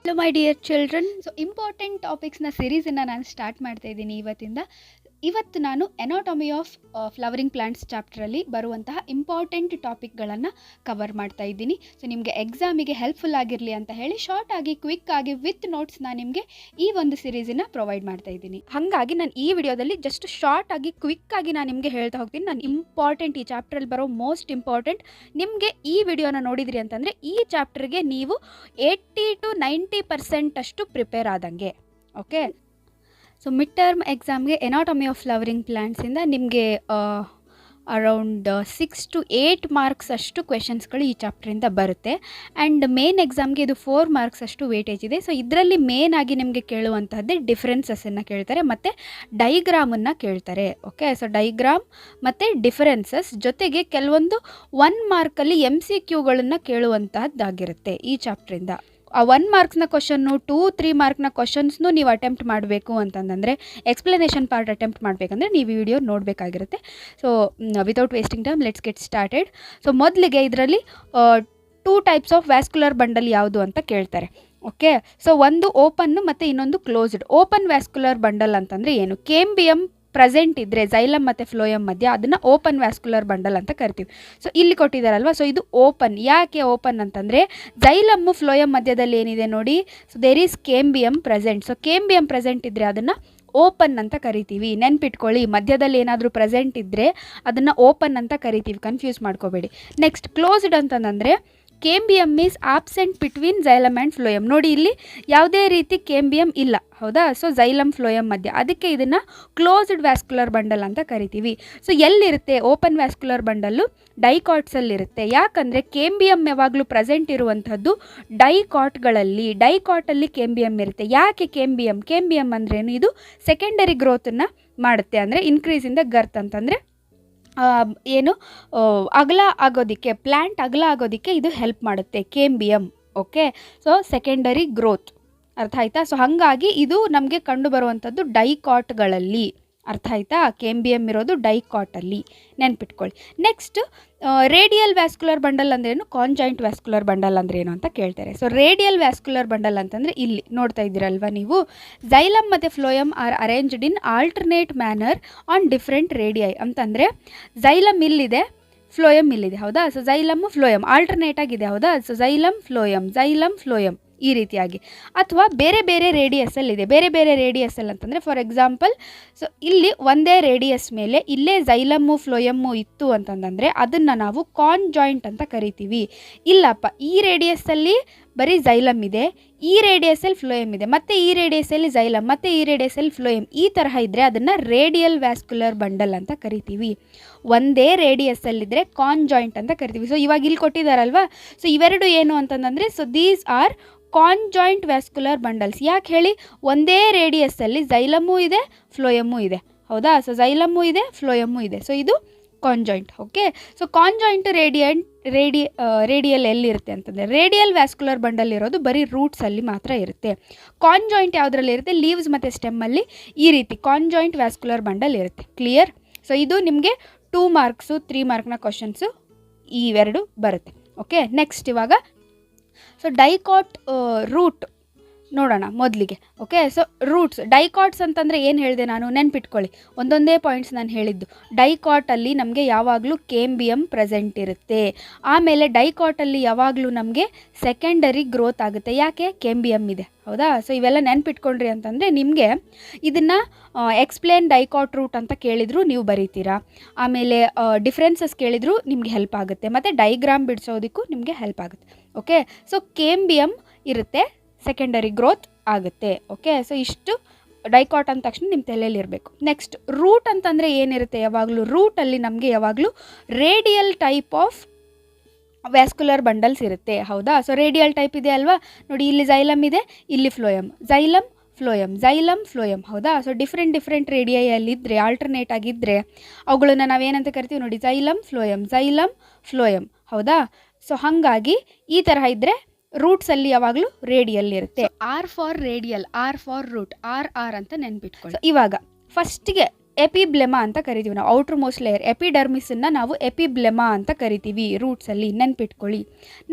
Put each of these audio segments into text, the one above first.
Hello my dear children. So important ಟಾಪಿಕ್ಸ್ನ ಸೀರೀಸನ್ನು ನಾನು ಸ್ಟಾರ್ಟ್ ಮಾಡ್ತಾ ಇದ್ದೀನಿ ಇವತ್ತಿಂದ. ಇವತ್ತು ನಾನು ಎನಾಟಮಿ ಆಫ್ ಫ್ಲವರಿಂಗ್ ಪ್ಲಾಂಟ್ಸ್ ಚಾಪ್ಟ್ರಲ್ಲಿ ಬರುವಂತಹ ಇಂಪಾರ್ಟೆಂಟ್ ಟಾಪಿಕ್ಗಳನ್ನು ಕವರ್ ಮಾಡ್ತಾ ಇದ್ದೀನಿ. ಸೊ ನಿಮಗೆ ಎಕ್ಸಾಮಿಗೆ ಹೆಲ್ಪ್ಫುಲ್ ಆಗಿರಲಿ ಅಂತ ಹೇಳಿ ಶಾರ್ಟ್ ಆಗಿ ಕ್ವಿಕ್ ಆಗಿ ವಿತ್ ನೋಟ್ಸ್ ನಾನು ನಿಮಗೆ ಈ ಒಂದು ಸೀರೀಸನ್ನು ಪ್ರೊವೈಡ್ ಮಾಡ್ತಾ ಇದ್ದೀನಿ. ಹಾಗಾಗಿ ನಾನು ಈ ವಿಡಿಯೋದಲ್ಲಿ ಜಸ್ಟ್ ಶಾರ್ಟ್ ಆಗಿ ಕ್ವಿಕ್ ಆಗಿ ನಾನು ನಿಮಗೆ ಹೇಳ್ತಾ ಹೋಗ್ತೀನಿ. ನಾನು ಇಂಪಾರ್ಟೆಂಟ್ ಈ ಚಾಪ್ಟ್ರಲ್ಲಿ ಬರೋ ಮೋಸ್ಟ್ ಇಂಪಾರ್ಟೆಂಟ್ ನಿಮಗೆ ಈ ವಿಡಿಯೋನ ನೋಡಿದ್ರಿ ಅಂತಂದರೆ ಈ ಚಾಪ್ಟರ್ಗೆ ನೀವು 80 to 90% ಅಷ್ಟು ಪ್ರಿಪೇರ್ ಆದಂಗೆ. ಓಕೆ, ಸೊ ಮಿಡ್ ಟರ್ಮ್ ಎಕ್ಸಾಮ್ಗೆ ಎನಾಟಮಿ ಆಫ್ ಫ್ಲವರಿಂಗ್ ಪ್ಲ್ಯಾಂಟ್ಸಿಂದ ನಿಮಗೆ ಅರೌಂಡ್ 6 to 8 ಮಾರ್ಕ್ಸ್ ಅಷ್ಟು ಕ್ವೆಶನ್ಸ್ಗಳು ಈ ಚಾಪ್ಟ್ರಿಂದ ಬರುತ್ತೆ. ಆ್ಯಂಡ್ ಮೇನ್ ಎಕ್ಸಾಮ್ಗೆ ಇದು 4 ಮಾರ್ಕ್ಸ್ ಅಷ್ಟು ವೇಟೇಜ್ ಇದೆ. ಸೊ ಇದರಲ್ಲಿ ಮೇನ್ ಆಗಿ ನಿಮಗೆ ಕೇಳುವಂತಹದ್ದೇ ಡಿಫ್ರೆನ್ಸಸ್ಸನ್ನು ಕೇಳ್ತಾರೆ ಮತ್ತು ಡೈಗ್ರಾಮನ್ನು ಕೇಳ್ತಾರೆ. ಓಕೆ, ಸೊ ಡೈಗ್ರಾಮ್ ಮತ್ತು ಡಿಫರೆನ್ಸಸ್ ಜೊತೆಗೆ ಕೆಲವೊಂದು 1 ಮಾರ್ಕಲ್ಲಿ MCQಗಳನ್ನು ಕೇಳುವಂತಹದ್ದಾಗಿರುತ್ತೆ ಈ ಚಾಪ್ಟ್ರಿಂದ. ಆ 1 ಮಾರ್ಕ್ಸ್ನ ಕ್ವಶನ್ನು 2-3 ಮಾರ್ಕ್ನ ಕ್ವಶನ್ಸ್ನು ನೀವು ಅಟೆಂಪ್ಟ್ ಮಾಡಬೇಕು ಅಂತಂದರೆ ಎಕ್ಸ್ಪ್ಲನೇಷನ್ ಪಾರ್ಟ್ ಅಟೆಂಪ್ಟ್ ಮಾಡಬೇಕಂದ್ರೆ ನೀವು ವಿಡಿಯೋ ನೋಡಬೇಕಾಗಿರುತ್ತೆ. So without wasting time let's get started. So ಮೊದಲಿಗೆ ಇದರಲ್ಲಿ 2 ಟೈಪ್ಸ್ ಆಫ್ ವ್ಯಾಸ್ಕ್ಯುಲರ್ ಬಂಡಲ್ ಯಾವುದು ಅಂತ ಕೇಳ್ತಾರೆ. ಓಕೆ, ಸೊ ಒಂದು ಓಪನ್ನು ಮತ್ತು ಇನ್ನೊಂದು ಕ್ಲೋಸ್ಡ್. ಓಪನ್ ವ್ಯಾಸ್ಕ್ಯುಲರ್ ಬಂಡಲ್ ಅಂತಂದರೆ ಏನು? ಕೇಂಬಿಯಂ ಪ್ರೆಸೆಂಟ್ ಇದ್ದರೆ ಝೈಲಮ್ ಮತ್ತು ಫ್ಲೋಯಮ್ ಮಧ್ಯ ಅದನ್ನು ಓಪನ್ ವ್ಯಾಸ್ಕ್ಯುಲರ್ ಬಂಡಲ್ ಅಂತ ಕರಿತೀವಿ. ಸೊ ಇಲ್ಲಿ ಕೊಟ್ಟಿದ್ದಾರಲ್ವ, ಸೊ ಇದು ಓಪನ್. ಯಾಕೆ ಓಪನ್ ಅಂತಂದರೆ ಝೈಲಮ್ಮು ಫ್ಲೋಯಮ್ ಮಧ್ಯದಲ್ಲಿ ಏನಿದೆ ನೋಡಿ, so there is cambium present. So cambium present ಇದ್ದರೆ ಅದನ್ನು ಓಪನ್ ಅಂತ ಕರಿತೀವಿ. ನೆನ್ಪಿಟ್ಕೊಳ್ಳಿ, ಮಧ್ಯದಲ್ಲಿ ಏನಾದರೂ ಪ್ರೆಸೆಂಟ್ ಇದ್ದರೆ ಅದನ್ನು ಓಪನ್ ಅಂತ ಕರಿತೀವಿ, ಕನ್ಫ್ಯೂಸ್ ಮಾಡ್ಕೋಬೇಡಿ. ನೆಕ್ಸ್ಟ್ ಕ್ಲೋಸ್ಡ್ ಅಂತಂದರೆ cambium is absent between xylem and phloem. ನೋಡಿ, ಇಲ್ಲಿ ಯಾವುದೇ ರೀತಿ ಕೇಂಬಿಯಮ್ ಇಲ್ಲ, ಹೌದಾ? ಸೊ ಝೈಲಮ್ ಫ್ಲೋಯಮ್ ಮಧ್ಯ, ಅದಕ್ಕೆ ಇದನ್ನು ಕ್ಲೋಸ್ಡ್ ವ್ಯಾಸ್ಕ್ಯುಲರ್ ಬಂಡಲ್ ಅಂತ ಕರಿತೀವಿ. ಸೊ ಎಲ್ಲಿರುತ್ತೆ ಓಪನ್ ವ್ಯಾಸ್ಕ್ಯುಲರ್ ಬಂಡಲ್ಲು? ಡೈಕಾಟ್ಸಲ್ಲಿರುತ್ತೆ. ಯಾಕಂದರೆ ಕೇಂಬಿಯಮ್ ಯಾವಾಗಲೂ ಪ್ರೆಸೆಂಟ್ ಇರುವಂಥದ್ದು ಡೈಕಾಟ್ಗಳಲ್ಲಿ. ಡೈಕಾಟಲ್ಲಿ ಕೇಂಬಿಯಮ್ ಇರುತ್ತೆ. ಯಾಕೆ ಕೇಂಬಿಯಮ್ ಅಂದ್ರೇನು? ಇದು ಸೆಕೆಂಡರಿ ಗ್ರೋತನ್ನು ಮಾಡುತ್ತೆ. ಅಂದರೆ ಇನ್ಕ್ರೀಸ್ ಇನ್ ದ ಗರ್ತ್ ಅಂತಂದರೆ ಏನು ಅಗಲ ಆಗೋದಕ್ಕೆ, ಪ್ಲ್ಯಾಂಟ್ ಅಗಲ ಆಗೋದಕ್ಕೆ ಇದು ಹೆಲ್ಪ್ ಮಾಡುತ್ತೆ ಕೇಂಬಿಯಮ್. ಓಕೆ, ಸೊ ಸೆಕೆಂಡರಿ ಗ್ರೋತ್, ಅರ್ಥ ಆಯ್ತಾ? ಸೊ ಹಾಗಾಗಿ ಇದು ನಮಗೆ ಕಂಡು ಬರುವಂಥದ್ದು ಡೈಕಾಟ್ಗಳಲ್ಲಿ. ಅರ್ಥ ಆಯ್ತಾ? ಕೇಂಬಿಯಮ್ ಇರೋದು ಡೈಕಾಟಲ್ಲಿ, ನೆನ್ಪಿಟ್ಕೊಳ್ಳಿ. ನೆಕ್ಸ್ಟ್ ರೇಡಿಯಲ್ ವ್ಯಾಸ್ಕ್ಯುಲರ್ ಬಂಡಲ್ ಅಂದ್ರೇನು, ಕಾಂಜಾಯಿಂಟ್ ವ್ಯಾಸ್ಕ್ಯುಲರ್ ಬಂಡಲ್ ಅಂದ್ರೇನು ಅಂತ ಕೇಳ್ತಾರೆ. ಸೊ ರೇಡಿಯಲ್ ವ್ಯಾಸ್ಕ್ಯುಲರ್ ಬಂಡಲ್ ಅಂತಂದರೆ ಇಲ್ಲಿ ನೋಡ್ತಾ ಇದ್ದೀರಲ್ವ ನೀವು, ಝೈಲಮ್ ಮತ್ತು phloem are arranged in alternate manner on different radii. ಅಂತಂದರೆ ಝೈಲಮ್ ಇಲ್ಲಿದೆ, ಫ್ಲೋಯಮ್ ಇಲ್ಲಿದೆ, ಹೌದಾ? ಸೊ ಝೈಲಮ್ಮು ಫ್ಲೋಯಮ್ ಆಲ್ಟರ್ನೇಟ್ ಆಗಿದೆ, ಹೌದಾ? ಸೊ ಝೈಲಮ್ ಫ್ಲೋಯಮ್ ಈ ರೀತಿಯಾಗಿ. ಅಥವಾ ಬೇರೆ ಬೇರೆ ರೇಡಿಯಸ್ಸಲ್ಲಿದೆ. ಬೇರೆ ಬೇರೆ ರೇಡಿಯಸ್ಸಲ್ಲಿ ಅಂತಂದರೆ ಫಾರ್ ಎಕ್ಸಾಂಪಲ್, ಸೊ ಇಲ್ಲಿ ಒಂದೇ ರೇಡಿಯಸ್ ಮೇಲೆ ಇಲ್ಲೇ ಝೈಲಮ್ಮು ಫ್ಲೋಯಮ್ಮು ಇತ್ತು ಅಂತಂದರೆ ಅದನ್ನು ನಾವು ಕಾಂಜಾಯಿಂಟ್ ಅಂತ ಕರಿತೀವಿ. ಇಲ್ಲಪ್ಪ, ಈ ರೇಡಿಯಸ್ಸಲ್ಲಿ ಬರೀ ಝೈಲಮ್ ಇದೆ, ಈ ರೇಡಿಯಸಲ್ಲಿ ಫ್ಲೋಯಮ್ ಇದೆ, ಮತ್ತು ಈ ರೇಡಿಯಸಲ್ಲಿ ಝೈಲಮ್, ಮತ್ತು ಈ ರೇಡಿಯಸಲ್ಲಿ ಫ್ಲೋಯಮ್, ಈ ತರಹ ಇದ್ದರೆ ಅದನ್ನು ರೇಡಿಯಲ್ ವ್ಯಾಸ್ಕ್ಯುಲರ್ ಬಂಡಲ್ ಅಂತ ಕರಿತೀವಿ. ಒಂದೇ ರೇಡಿಯಸ್ಸಲ್ಲಿದ್ದರೆ ಕಾಂಜಾಯಿಂಟ್ ಅಂತ ಕರಿತೀವಿ. ಸೊ ಇವಾಗ ಇಲ್ಲಿ ಕೊಟ್ಟಿದ್ದಾರಲ್ವ, ಸೊ ಇವೆರಡು ಏನು ಅಂತಂದರೆ, so these are conjoint vascular bundles. ಯಾಕೆ ಹೇಳಿ? ಒಂದೇ ರೇಡಿಯಸ್ಸಲ್ಲಿ ಝೈಲಮ್ಮು ಇದೆ, ಫ್ಲೋಯಮ್ಮು ಇದೆ, ಹೌದಾ? ಸೊ ಝೈಲಮ್ಮು ಇದೆ, ಫ್ಲೋಯಮ್ಮು ಇದೆ. ಸೊ ಇದು conjoint. Okay, so conjoint radial ಎಲ್ಲಿರುತ್ತೆ ಅಂತಂದರೆ, ರೇಡಿಯಲ್ ವ್ಯಾಸ್ಕ್ಯುಲರ್ ಬಂಡಲ್ ಇರೋದು ಬರೀ ರೂಟ್ಸಲ್ಲಿ ಮಾತ್ರ ಇರುತ್ತೆ. ಕಾಂಜಾಯಿಂಟ್ ಯಾವುದರಲ್ಲಿ ಇರುತ್ತೆ? ಲೀವ್ಸ್ ಮತ್ತು ಸ್ಟೆಮ್ಮಲ್ಲಿ ಈ ರೀತಿ ಕಾಂಜಾಯಿಂಟ್ ವ್ಯಾಸ್ಕ್ಯುಲರ್ ಬಂಡಲ್ ಇರುತ್ತೆ. ಕ್ಲಿಯರ್? ಸೊ ಇದು ನಿಮಗೆ 2 ಮಾರ್ಕ್ಸು 3 ಮಾರ್ಕ್ನ ಕ್ವಶನ್ಸು ಇವೆರಡು ಬರುತ್ತೆ. ಓಕೆ, ನೆಕ್ಸ್ಟ್ ಇವಾಗ ಸೊ ಡೈಕಾಟ್ ರೂಟ್ ನೋಡೋಣ ಮೊದಲಿಗೆ. ಓಕೆ, ಸೊ ರೂಟ್ಸ್, ಡೈಕಾಟ್ಸ್ ಅಂತಂದರೆ ಏನು ಹೇಳಿದೆ ನಾನು? ನೆನ್ಪಿಟ್ಕೊಳ್ಳಿ, ಒಂದೊಂದೇ ಪಾಯಿಂಟ್ಸ್ ನಾನು ಹೇಳಿದ್ದು. ಡೈಕಾಟಲ್ಲಿ ನಮಗೆ ಯಾವಾಗಲೂ ಕೇಂಬಿಯಮ್ ಪ್ರೆಸೆಂಟ್ ಇರುತ್ತೆ. ಆಮೇಲೆ ಡೈಕಾಟಲ್ಲಿ ಯಾವಾಗಲೂ ನಮಗೆ ಸೆಕೆಂಡರಿ ಗ್ರೋತ್ ಆಗುತ್ತೆ. ಯಾಕೆ? ಕೇಂಬಿಯಮ್ ಇದೆ, ಹೌದಾ? ಸೊ ಇವೆಲ್ಲ ನೆನ್ಪಿಟ್ಕೊಂಡ್ರಿ ಅಂತಂದರೆ ನಿಮಗೆ ಇದನ್ನು ಎಕ್ಸ್ಪ್ಲೇನ್ ಡೈಕಾಟ್ ರೂಟ್ ಅಂತ ಕೇಳಿದ್ರು ನೀವು ಬರೀತೀರಾ. ಆಮೇಲೆ ಡಿಫ್ರೆನ್ಸಸ್ ಕೇಳಿದ್ರು ನಿಮಗೆ ಹೆಲ್ಪ್ ಆಗುತ್ತೆ, ಮತ್ತು ಡೈಗ್ರಾಮ್ ಬಿಡಿಸೋದಕ್ಕೂ ನಿಮಗೆ ಹೆಲ್ಪ್ ಆಗುತ್ತೆ. ಓಕೆ, ಸೊ ಕೇಂಬಿಯಮ್ ಇರುತ್ತೆ, ಸೆಕೆಂಡರಿ ಗ್ರೋತ್ ಆಗುತ್ತೆ. ಓಕೆ, ಸೊ ಇಷ್ಟು ಡೈಕಾಟ್ ಅಂದ ತಕ್ಷಣ ನಿಮ್ಮ ತಲೆಯಲ್ಲಿ ಇರಬೇಕು. ನೆಕ್ಸ್ಟ್ ರೂಟ್ ಅಂತಂದರೆ ಏನಿರುತ್ತೆ? ಯಾವಾಗಲೂ ರೂಟಲ್ಲಿ ನಮಗೆ ಯಾವಾಗಲೂ radial type of vascular bundles ಇರುತ್ತೆ, ಹೌದಾ? ಸೊ ರೇಡಿಯಲ್ ಟೈಪ್ ಇದೆ ಅಲ್ವಾ? ನೋಡಿ, ಇಲ್ಲಿ ಝೈಲಮ್ ಇದೆ, ಇಲ್ಲಿ ಫ್ಲೋಯಮ್, ಝೈಲಮ್ ಫ್ಲೋಯಮ್, ಹೌದಾ? ಸೊ ಡಿಫ್ರೆಂಟ್ ರೇಡಿಯಲ್ಲಿದ್ದರೆ, ಆಲ್ಟರ್ನೇಟ್ ಆಗಿದ್ದರೆ ಅವುಗಳನ್ನು ನಾವೇನಂತ ಕರಿತೀವಿ ನೋಡಿ? ಝೈಲಮ್ ಫ್ಲೋಯಮ್, ಹೌದಾ? ಸೊ ಹಾಗಾಗಿ ಈ ತರಹ ಇದ್ದರೆ ರೂಟ್ಸಲ್ಲಿ ಯಾವಾಗಲೂ ರೇಡಿಯಲ್ ಇರುತ್ತೆ. R for radial, R for root, R ಅಂತ ನೆನ್ಪಿಟ್ಕೊಳ್ಳಿ. ಇವಾಗ ಫಸ್ಟಿಗೆ ಎಪಿಬ್ಲೆಮಾ ಅಂತ ಕರಿತೀವಿ ನಾವು. ಔಟರ್ ಮೋಸ್ಟ್ ಲೇಯರ್ ಎಪಿಡರ್ಮಿಸನ್ನು ನಾವು ಎಪಿಬ್ಲೆಮಾ ಅಂತ ಕರಿತೀವಿ ರೂಟ್ಸಲ್ಲಿ, ನೆನ್ಪಿಟ್ಕೊಳ್ಳಿ.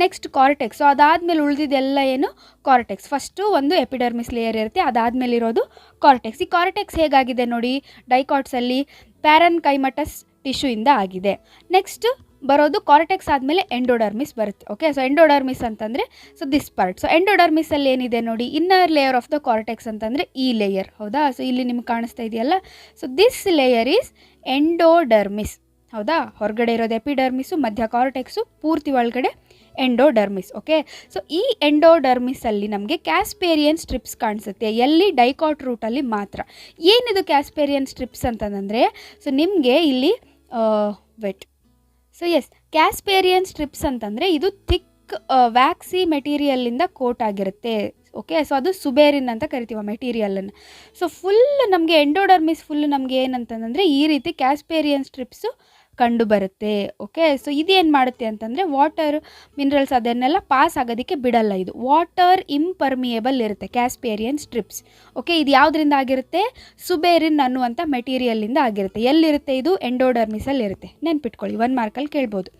Next cortex. ಸೊ ಅದಾದಮೇಲೆ ಉಳಿದಿದ್ದೆಲ್ಲ ಏನು ಕಾರ್ಟೆಕ್ಸ್. ಫಸ್ಟು ಒಂದು ಎಪಿಡರ್ಮಿಸ್ ಲೇಯರ್ ಇರುತ್ತೆ, ಅದಾದಮೇಲೆ ಇರೋದು ಕಾರ್ಟೆಕ್ಸ್. ಈ ಕಾರ್ಟೆಕ್ಸ್ ಹೇಗಾಗಿದೆ ನೋಡಿ ಡೈಕಾಟ್ಸಲ್ಲಿ ಪ್ಯಾರನ್ಕೈಮಟಸ್ ಟಿಶ್ಯೂಯಿಂದ ಆಗಿದೆ. ನೆಕ್ಸ್ಟ್ ಬರೋದು ಕಾರ್ಟೆಕ್ಸ್ ಆದಮೇಲೆ ಎಂಡೋಡರ್ಮಿಸ್ ಬರುತ್ತೆ. ಓಕೆ, ಸೊ ಎಂಡೋಡರ್ಮಿಸ್ ಅಂತಂದರೆ ಸೊ ದಿಸ್ ಪಾರ್ಟ್. ಸೊ ಎಂಡೋಡರ್ಮಿಸಲ್ಲಿ ಏನಿದೆ ನೋಡಿ, inner layer of the cortex ಅಂತಂದರೆ ಈ ಲೇಯರ್. ಹೌದಾ, ಸೊ ಇಲ್ಲಿ ನಿಮ್ಗೆ ಕಾಣಿಸ್ತಾ ಇದೆಯಲ್ಲ, so this layer is endodermis. ಹೌದಾ, ಹೊರಗಡೆ ಇರೋದು ಎಪಿಡರ್ಮಿಸು, ಮಧ್ಯ ಕಾರ್ಟೆಕ್ಸು, ಪೂರ್ತಿ ಒಳಗಡೆ ಎಂಡೋಡರ್ಮಿಸ್. ಓಕೆ, ಸೊ ಈ ಎಂಡೋಡರ್ಮಿಸಲ್ಲಿ ನಮಗೆ ಕ್ಯಾಸ್ಪೇರಿಯನ್ ಸ್ಟ್ರಿಪ್ಸ್ ಕಾಣಿಸುತ್ತೆ. ಎಲ್ಲಿ ಡೈಕಾಟ್ ರೂಟಲ್ಲಿ ಮಾತ್ರ. ಏನಿದು ಕ್ಯಾಸ್ಪೇರಿಯನ್ ಸ್ಟ್ರಿಪ್ಸ್ ಅಂತಂದರೆ, ಸೊ ನಿಮಗೆ ಇಲ್ಲಿ ಸೊ ಎಸ್, ಕ್ಯಾಸ್ಪೇರಿಯನ್ ಸ್ಟ್ರಿಪ್ಸ್ ಅಂತಂದರೆ ಇದು ಥಿಕ್ ವ್ಯಾಕ್ಸಿ ಮೆಟೀರಿಯಲ್ಲಿಂದ ಕೋಟ್ ಆಗಿರುತ್ತೆ. ಓಕೆ, ಸೊ ಅದು ಸುಬೇರಿನ್ ಅಂತ ಕರಿತೀವಿ ಮೆಟೀರಿಯಲನ್ನು. ಸೊ ಫುಲ್ ನಮಗೆ ಎಂಡೋಡರ್ಮಿಸ್ ಫುಲ್ ನಮಗೆ ಏನಂತಂದರೆ ಈ ರೀತಿ ಕ್ಯಾಸ್ಪೇರಿಯನ್ ಸ್ಟ್ರಿಪ್ಸು ಕಂಡು ಬರುತ್ತೆ. ಓಕೆ, ಸೊ ಇದೇನು ಮಾಡುತ್ತೆ ಅಂತಂದರೆ ವಾಟರ್ ಮಿನರಲ್ಸ್ ಅದನ್ನೆಲ್ಲ ಪಾಸ್ ಆಗೋದಕ್ಕೆ ಬಿಡಲ್ಲ. ಇದು ವಾಟರ್ ಇಂಪರ್ಮಿಯೇಬಲ್ ಇರುತ್ತೆ ಕ್ಯಾಸ್ಪೇರಿಯನ್ ಸ್ಟ್ರಿಪ್ಸ್. ಓಕೆ, ಇದು ಯಾವುದರಿಂದ ಆಗಿರುತ್ತೆ, ಸುಬೇರಿನ್ ಅನ್ನುವಂಥ ಮೆಟೀರಿಯಲಿಂದ ಆಗಿರುತ್ತೆ. ಎಲ್ಲಿರುತ್ತೆ ಇದು, ಎಂಡೋಡರ್ಮಿಸಲ್ಲಿ ಇರುತ್ತೆ. ನೆನ್ಪಿಟ್ಕೊಳ್ಳಿ, 1 ಮಾರ್ಕಲ್ಲಿ ಕೇಳ್ಬೋದು.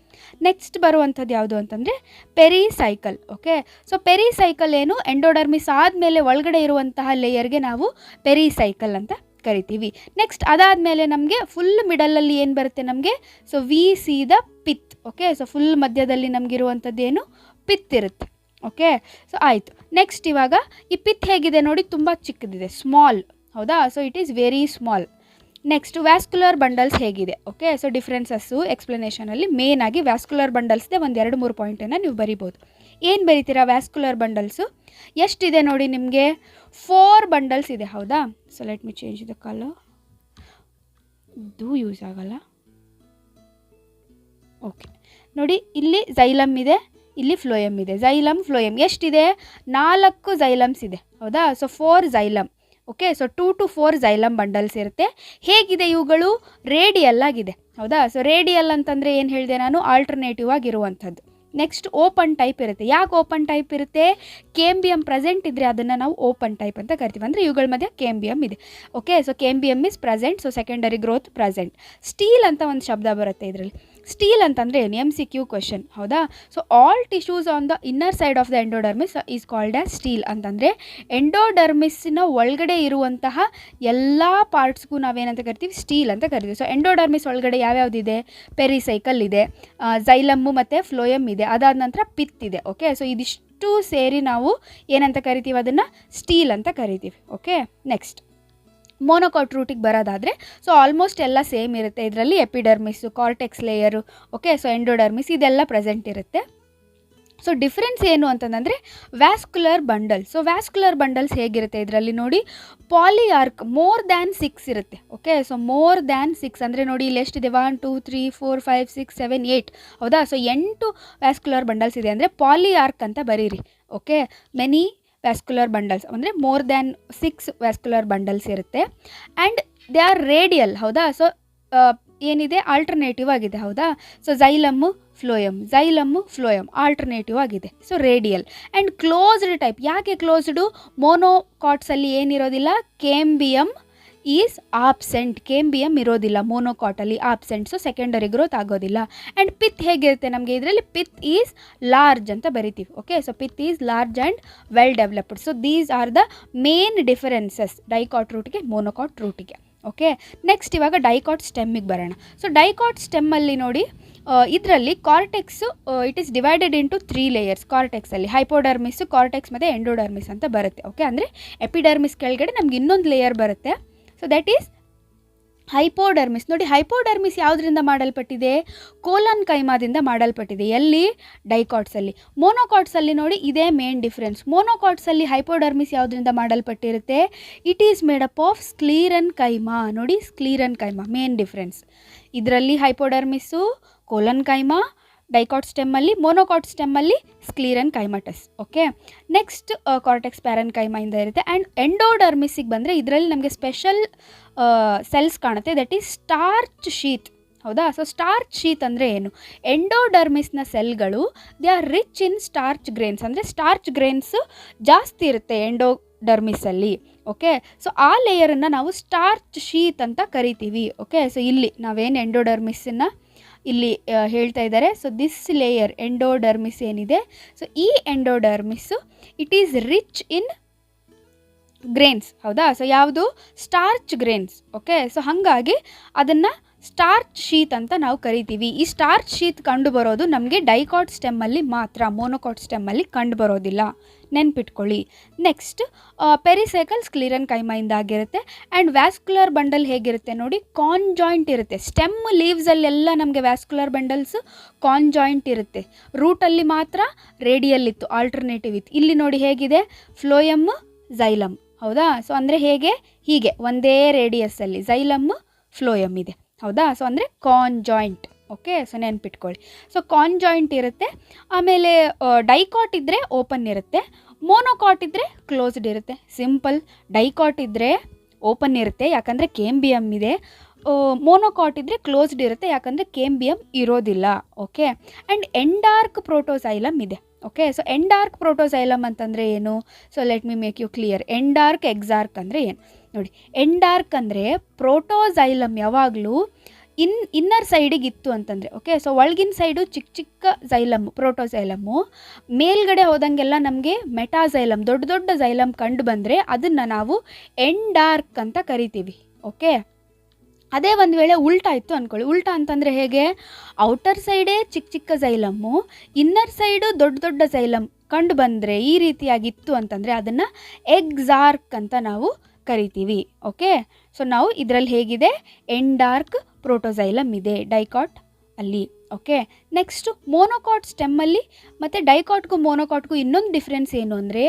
ನೆಕ್ಸ್ಟ್ ಬರುವಂಥದ್ದು ಯಾವುದು ಅಂತಂದರೆ ಪೆರಿಸೈಕಲ್. ಓಕೆ, ಸೊ ಪೆರಿಸೈಕಲ್ ಏನು, ಎಂಡೋಡರ್ಮಿಸ್ ಆದಮೇಲೆ ಒಳಗಡೆ ಇರುವಂತಹ ಲೇಯರ್ಗೆ ನಾವು ಪೆರಿಸೈಕಲ್ ಅಂತ ಕರಿತೀವಿ. ನೆಕ್ಸ್ಟ್ ಅದಾದಮೇಲೆ ನಮಗೆ ಫುಲ್ ಮಿಡಲಲ್ಲಿ ಏನು ಬರುತ್ತೆ ನಮಗೆ, so we C the pith. Okay, so full ಮಧ್ಯದಲ್ಲಿ ನಮಗಿರುವಂಥದ್ದು ಏನು, ಪಿತ್ ಇರುತ್ತೆ. ಓಕೆ, ಸೊ ಆಯಿತು. ನೆಕ್ಸ್ಟ್ ಇವಾಗ ಈ ಪಿತ್ ಹೇಗಿದೆ ನೋಡಿ, ತುಂಬ ಚಿಕ್ಕದಿದೆ, ಸ್ಮಾಲ್. ಹೌದಾ, so it is very small. Next vascular bundles ಹೇಗಿದೆ. ಓಕೆ, ಸೊ ಡಿಫ್ರೆನ್ಸಸ್ಸು ಎಕ್ಸ್ಪ್ಲನೇಷನಲ್ಲಿ ಮೇನ್ ಆಗಿ ವ್ಯಾಸ್ಕ್ಯುಲರ್ ಬಂಡಲ್ಸ್ದೆ ಒಂದು 2-3 ಪಾಯಿಂಟನ್ನು ನೀವು ಬರಿಬೋದು. ಏನು ಬರಿತೀರಾ, ವ್ಯಾಸ್ಕ್ಯುಲರ್ ಬಂಡಲ್ಸು ಎಷ್ಟಿದೆ ನೋಡಿ ನಿಮಗೆ, 4 ಬಂಡಲ್ಸ್ ಇದೆ. ಹೌದಾ, so let me change the colour, ಇದು ಯೂಸ್ ಆಗಲ್ಲ. ಓಕೆ ನೋಡಿ, ಇಲ್ಲಿ ಝೈಲಮ್ ಇದೆ, ಇಲ್ಲಿ ಫ್ಲೋಯಮ್ ಇದೆ. ಝೈಲಮ್ ಫ್ಲೋಯಮ್ ಎಷ್ಟಿದೆ, 4 ಝೈಲಮ್ಸ್ ಇದೆ. ಹೌದಾ, so 4 xylem. Okay, so 2 to 4 xylem bundles ಇರುತ್ತೆ. ಹೇಗಿದೆ ಇವುಗಳು, ರೇಡಿಯಲ್ ಆಗಿದೆ. ಹೌದಾ, ಸೊ ರೇಡಿಯಲ್ ಅಂತಂದರೆ ಏನು ಹೇಳಿದೆ ನಾನು, ಆಲ್ಟರ್ನೇಟಿವ್ ಆಗಿರುವಂಥದ್ದು. ನೆಕ್ಸ್ಟ್ ಓಪನ್ ಟೈಪ್ ಇರುತ್ತೆ. ಯಾಕೆ ಓಪನ್ ಟೈಪ್ ಇರುತ್ತೆ, ಕೇಂಬಿಯಮ್ ಪ್ರೆಸೆಂಟ್ ಇದ್ದರೆ ಅದನ್ನು ನಾವು ಓಪನ್ ಟೈಪ್ ಅಂತ ಕರಿತೀವಿ. ಅಂದರೆ ಇವುಗಳ ಮಧ್ಯೆ ಕೇಂಬಿಯಮ್ ಇದೆ. Okay, so cambium is present, so secondary growth present. Stele ಅಂತ ಒಂದು ಶಬ್ದ ಬರುತ್ತೆ ಇದರಲ್ಲಿ. ಸ್ಟೀಲ್ ಅಂತಂದರೆ ಏನು, MCQ ಕ್ವೆಶನ್. ಹೌದಾ, so all tissues on the inner side of the endodermis is called as stele. ಅಂತಂದರೆ ಎಂಡೋಡರ್ಮಿಸ್ನ ಒಳಗಡೆ ಇರುವಂತಹ ಎಲ್ಲ ಪಾರ್ಟ್ಸ್ಗೂ ನಾವೇನಂತ ಕರಿತೀವಿ, ಸ್ಟೀಲ್ ಅಂತ ಕರಿತೀವಿ. ಸೊ ಎಂಡೋಡರ್ಮಿಸ್ ಒಳಗಡೆ ಯಾವ್ಯಾವುದಿದೆ, ಪೆರಿಸೈಕಲ್ ಇದೆ, ಝೈಲಮ್ಮು ಮತ್ತು ಫ್ಲೋಯಮ್ ಇದೆ, ಅದಾದ ನಂತರ ಪಿತ್ ಇದೆ. ಓಕೆ, ಸೊ ಇದಿಷ್ಟು ಸೇರಿ ನಾವು ಏನಂತ ಕರಿತೀವಿ, ಅದನ್ನು ಸ್ಟೀಲ್ ಅಂತ ಕರಿತೀವಿ. ಓಕೆ, ನೆಕ್ಸ್ಟ್ ಮೋನೋಕಾಟ್ ರೂಟಿಗೆ ಬರೋದಾದರೆ, ಸೊ ಆಲ್ಮೋಸ್ಟ್ ಎಲ್ಲ ಸೇಮ್ ಇರುತ್ತೆ ಇದರಲ್ಲಿ. Epidermis, cortex layer, okay, so endodermis ಇದೆಲ್ಲ ಪ್ರೆಸೆಂಟ್ ಇರುತ್ತೆ. ಸೊ ಡಿಫ್ರೆನ್ಸ್ ಏನು ಅಂತಂದರೆ vascular bundle. So vascular bundles ಹೇಗಿರುತ್ತೆ ಇದರಲ್ಲಿ ನೋಡಿ, ಪಾಲಿಯಾರ್ಕ್ ಮೋರ್ ದ್ಯಾನ್ 6 ಇರುತ್ತೆ. ಓಕೆ, ಸೊ ಮೋರ್ ದ್ಯಾನ್ 6 ಅಂದರೆ ನೋಡಿ ಇಲ್ಲಿ ಎಷ್ಟಿದೆ, 1 2 3 4 5 6 7 8. ಹೌದಾ, ಸೊ 8 ವ್ಯಾಸ್ಕ್ಯುಲರ್ ಬಂಡಲ್ಸ್ ಇದೆ. ಅಂದರೆ ಪಾಲಿಯಾರ್ಕ್ ಅಂತ ಬರೀರಿ. ಓಕೆ, ಮೆನಿ ವ್ಯಾಸ್ಕ್ಯುಲರ್ ಬಂಡಲ್ಸ್ ಅಂದರೆ ಮೋರ್ ದ್ಯಾನ್ 6 ವ್ಯಾಸ್ಕ್ಯುಲರ್ ಬಂಡಲ್ಸ್ ಇರುತ್ತೆ. And they are radial. ಹೌದಾ, ಸೊ ಏನಿದೆ ಆಲ್ಟರ್ನೇಟಿವ್ ಆಗಿದೆ. ಹೌದಾ, ಸೊ ಝೈಲಮ್ಮು ಫ್ಲೋಯಮ್ ಆಲ್ಟರ್ನೇಟಿವ್ ಆಗಿದೆ. So radial and closed type. ಯಾಕೆ ಕ್ಲೋಸ್ಡು, ಮೋನೋಕಾಟ್ಸಲ್ಲಿ ಏನಿರೋದಿಲ್ಲ, ಕೇಂಬಿಯಮ್ ಈಸ್ ಆಬ್ಸೆಂಟ್. ಕೇಂಬಿಯಮ್ ಇರೋದಿಲ್ಲ ಮೋನೋಕಾಟಲ್ಲಿ, ಆಬ್ಸೆಂಟ್. ಸೊ ಸೆಕೆಂಡರಿ ಗ್ರೋತ್ ಆಗೋದಿಲ್ಲ. ಆ್ಯಂಡ್ ಪಿತ್ ಹೇಗಿರುತ್ತೆ ನಮಗೆ ಇದರಲ್ಲಿ, ಪಿತ್ ಈಸ್ ಲಾರ್ಜ್ ಅಂತ ಬರಿತೀವಿ. Okay, so pith is large and well developed. So these R the main differences dicot ರೂಟ್ಗೆ ಮೋನೋಕಾಟ್ ರೂಟಿಗೆ. ಓಕೆ, ನೆಕ್ಸ್ಟ್ ಇವಾಗ ಡೈಕಾಟ್ ಸ್ಟೆಮ್ಮಿಗೆ ಬರೋಣ. ಸೊ ಡೈಕಾಟ್ ಸ್ಟೆಮ್ಮಲ್ಲಿ ನೋಡಿ, ಇದರಲ್ಲಿ cortex it is divided into 3 layers. ಕಾರ್ಟೆಕ್ಸಲ್ಲಿ ಹೈಪೋಡರ್ಮಿಸ್ಸು, ಕಾರ್ಟೆಕ್ಸ್ ಮತ್ತು ಎಂಡೋಡರ್ಮಿಸ್ ಅಂತ ಬರುತ್ತೆ. ಓಕೆ, ಅಂದರೆ ಎಪಿಡರ್ಮಿಸ್ ಕೆಳಗಡೆ ನಮ್ಗೆ ಇನ್ನೊಂದು ಲೇಯರ್ ಬರುತ್ತೆ. So that is hypodermis. ನೋಡಿ, ಹೈಪೋಡರ್ಮಿಸ್ ಯಾವುದರಿಂದ ಮಾಡಲ್ಪಟ್ಟಿದೆ, ಕೋಲನ್ ಕೈಮಾದಿಂದ ಮಾಡಲ್ಪಟ್ಟಿದೆ. ಎಲ್ಲಿ, ಡೈಕಾಟ್ಸಲ್ಲಿ. ಮೋನೋಕಾಟ್ಸಲ್ಲಿ ನೋಡಿ ಇದೇ ಮೇನ್ ಡಿಫ್ರೆನ್ಸ್. ಮೋನೋಕಾಟ್ಸಲ್ಲಿ ಹೈಪೋಡರ್ಮಿಸ್ ಯಾವುದರಿಂದ ಮಾಡಲ್ಪಟ್ಟಿರುತ್ತೆ, it is made up of sclerenchyma. ನೋಡಿ, ಸ್ಕ್ಲೀರನ್ ಕೈಮಾ ಮೇನ್ ಡಿಫ್ರೆನ್ಸ್. ಇದರಲ್ಲಿ ಹೈಪೋಡರ್ಮಿಸ್ಸು ಕೋಲನ್ ಕೈಮಾ, ಡೈಕಾಟ್ ಸ್ಟೆಮ್ಮಲ್ಲಿ, ಮೋನೋಕಾಟ್ ಸ್ಟೆಮ್ಮಲ್ಲಿ sclerenchymatous. Okay, next cortex ಪ್ಯಾರನ್ ಕೈಮಾಯಿಂದ ಇರುತ್ತೆ. ಆ್ಯಂಡ್ ಎಂಡೋಡರ್ಮಿಸಿಗೆ ಬಂದರೆ ಇದರಲ್ಲಿ ನಮಗೆ ಸ್ಪೆಷಲ್ ಸೆಲ್ಸ್ ಕಾಣುತ್ತೆ, ದಟ್ ಈಸ್ ಸ್ಟಾರ್ಚ್ ಶೀತ್. ಹೌದಾ, ಸೊ ಸ್ಟಾರ್ಚ್ ಶೀತ್ ಅಂದರೆ ಏನು, ಎಂಡೋಡರ್ಮಿಸ್ನ ಸೆಲ್ಗಳು they are rich in starch grains. ಅಂದರೆ ಸ್ಟಾರ್ಚ್ ಗ್ರೇನ್ಸ್ ಜಾಸ್ತಿ ಇರುತ್ತೆ ಎಂಡೋಡರ್ಮಿಸಲ್ಲಿ. ಓಕೆ, ಸೊ ಆ ಲೇಯರನ್ನು ನಾವು ಸ್ಟಾರ್ಚ್ ಶೀತ್ ಅಂತ ಕರಿತೀವಿ. ಓಕೆ, ಸೊ ಇಲ್ಲಿ ನಾವೇನು ಎಂಡೋಡರ್ಮಿಸನ್ನು ಇಲ್ಲಿ ಹೇಳ್ತಾ ಇದ್ದಾರೆ. ಸೊ ದಿಸ್ ಲೇಯರ್ ಎಂಡೋಡರ್ಮಿಸ್ ಏನಿದೆ, ಸೊ ಈ endodermis it is rich in grains. ಹೌದಾ, ಸೊ ಯಾವುದು ಸ್ಟಾರ್ಚ್ ಗ್ರೇನ್ಸ್. ಓಕೆ, ಸೊ ಹಾಗಾಗಿ ಅದನ್ನು ಸ್ಟಾರ್ಚ್ ಶೀತ್ ಅಂತ ನಾವು ಕರಿತೀವಿ. ಈ ಸ್ಟಾರ್ಚ್ ಶೀತ್ ಕಂಡು ಬರೋದು ನಮಗೆ ಡೈಕಾಟ್ ಸ್ಟೆಮ್ಮಲ್ಲಿ ಮಾತ್ರ, ಮೋನೋಕಾಟ್ ಸ್ಟೆಮ್ಮಲ್ಲಿ ಕಂಡು ಬರೋದಿಲ್ಲ, ನೆನ್ಪಿಟ್ಕೊಳ್ಳಿ. ನೆಕ್ಸ್ಟ್ ಪೆರಿಸೈಕಲ್ ಸ್ಕ್ಲಿರನ್ ಕೈಮಯಿಂದ ಆಗಿರುತ್ತೆ. ಆ್ಯಂಡ್ ವ್ಯಾಸ್ಕ್ಯುಲರ್ ಬಂಡಲ್ ಹೇಗಿರುತ್ತೆ ನೋಡಿ, ಕಾನ್ಜಾಯಿಂಟ್ ಇರುತ್ತೆ. ಸ್ಟೆಮ್ ಲೀವ್ಸಲ್ಲೆಲ್ಲ ನಮಗೆ ವ್ಯಾಸ್ಕ್ಯುಲರ್ ಬಂಡಲ್ಸ್ ಕಾನ್ಜಾಯಿಂಟ್ ಇರುತ್ತೆ. ರೂಟಲ್ಲಿ ಮಾತ್ರ ರೇಡಿಯಲ್ ಇತ್ತು, ಆಲ್ಟರ್ನೇಟಿವ್ ಇತ್ತು. ಇಲ್ಲಿ ನೋಡಿ ಹೇಗಿದೆ, ಫ್ಲೋಯಮ್ ಝೈಲಮ್. ಹೌದಾ, ಸೊ ಅಂದರೆ ಹೇಗೆ, ಹೀಗೆ ಒಂದೇ ರೇಡಿಯಸ್ಸಲ್ಲಿ ಝೈಲಮ್ ಫ್ಲೋಯಮ್ ಇದೆ. ಹೌದಾ, ಸೊ ಅಂದರೆ ಕಾನ್ಜಾಯಿಂಟ್. ಓಕೆ, ಸೊ ನೆನ್ಪಿಟ್ಕೊಳ್ಳಿ. ಸೊ ಕಾನ್ಜಾಯಿಂಟ್ ಇರುತ್ತೆ. ಆಮೇಲೆ ಡೈಕಾಟ್ ಇದ್ದರೆ ಓಪನ್ ಇರುತ್ತೆ, ಮೋನೋಕಾಟ್ ಇದ್ದರೆ ಕ್ಲೋಸ್ಡ್ ಇರುತ್ತೆ. ಸಿಂಪಲ್. ಡೈಕಾಟ್ ಇದ್ದರೆ ಓಪನ್ ಇರುತ್ತೆ, ಯಾಕಂದರೆ ಕೇಂಬಿಯಮ್ ಇದೆ. ಮೋನೋಕಾಟ್ ಇದ್ದರೆ ಕ್ಲೋಸ್ಡ್ ಇರುತ್ತೆ, ಯಾಕಂದರೆ ಕೇಂಬಿಯಮ್ ಇರೋದಿಲ್ಲ. ಓಕೆ, ಆ್ಯಂಡ್ ಎಂಡಾರ್ಕ್ ಪ್ರೋಟೋಸೈಲಮ್ ಇದೆ. ಓಕೆ, ಸೊ ಎಂಡಾರ್ಕ್ ಪ್ರೋಟೋಸೈಲಮ್ ಅಂತಂದರೆ ಏನು? So let me make you clear. Endarch exarch ಅಂದರೆ ಏನು ನೋಡಿ. ಎಂಡಾರ್ಕ್ ಅಂದರೆ ಪ್ರೋಟೋಸೈಲಮ್ ಯಾವಾಗಲೂ ಇನ್ನರ್ ಸೈಡಿಗೆ ಇತ್ತು ಅಂತಂದರೆ. ಓಕೆ, ಸೊ ಒಳಗಿನ ಸೈಡು ಚಿಕ್ಕ ಚಿಕ್ಕ ಝೈಲಮ್ ಪ್ರೋಟೋಸೈಲಮ್ಮು, ಮೇಲ್ಗಡೆ ಹೋದಂಗೆಲ್ಲ ನಮಗೆ ಮೆಟಾಸೈಲಮ್ ದೊಡ್ಡ ದೊಡ್ಡ ಝೈಲಮ್ ಕಂಡು ಬಂದರೆ ಅದನ್ನು ನಾವು ಎಂಡಾರ್ಕ್ ಅಂತ ಕರಿತೀವಿ. ಓಕೆ, ಅದೇ ಒಂದು ವೇಳೆ ಉಲ್ಟಾ ಇತ್ತು ಅಂದ್ಕೊಳ್ಳಿ. ಉಲ್ಟಾ ಅಂತಂದರೆ ಹೇಗೆ, ಔಟರ್ ಸೈಡೇ ಚಿಕ್ಕ ಚಿಕ್ಕ ಝೈಲಮ್ಮು, ಇನ್ನರ್ ಸೈಡು ದೊಡ್ಡ ದೊಡ್ಡ ಝೈಲಮ್ ಕಂಡು ಬಂದರೆ, ಈ ರೀತಿಯಾಗಿತ್ತು ಅಂತಂದರೆ ಅದನ್ನು ಎಕ್ಸಾರ್ಕ್ ಅಂತ ನಾವು ಕರಿತೀವಿ. ಓಕೆ, ಸೊ ನಾವು ಇದರಲ್ಲಿ ಹೇಗಿದೆ, ಎಂಡಾರ್ಕ್ ಪ್ರೋಟೋಸೈಲಮ್ ಇದೆ ಡೈಕಾಟ್ ಅಲ್ಲಿ. ಓಕೆ, ನೆಕ್ಸ್ಟು ಮೋನೋಕಾಟ್ ಸ್ಟೆಮ್ಮಲ್ಲಿ ಮತ್ತು ಡೈಕಾಟ್ಗೂ ಮೋನೋಕಾಟ್ಗೂ ಇನ್ನೊಂದು ಡಿಫ್ರೆನ್ಸ್ ಏನು ಅಂದರೆ,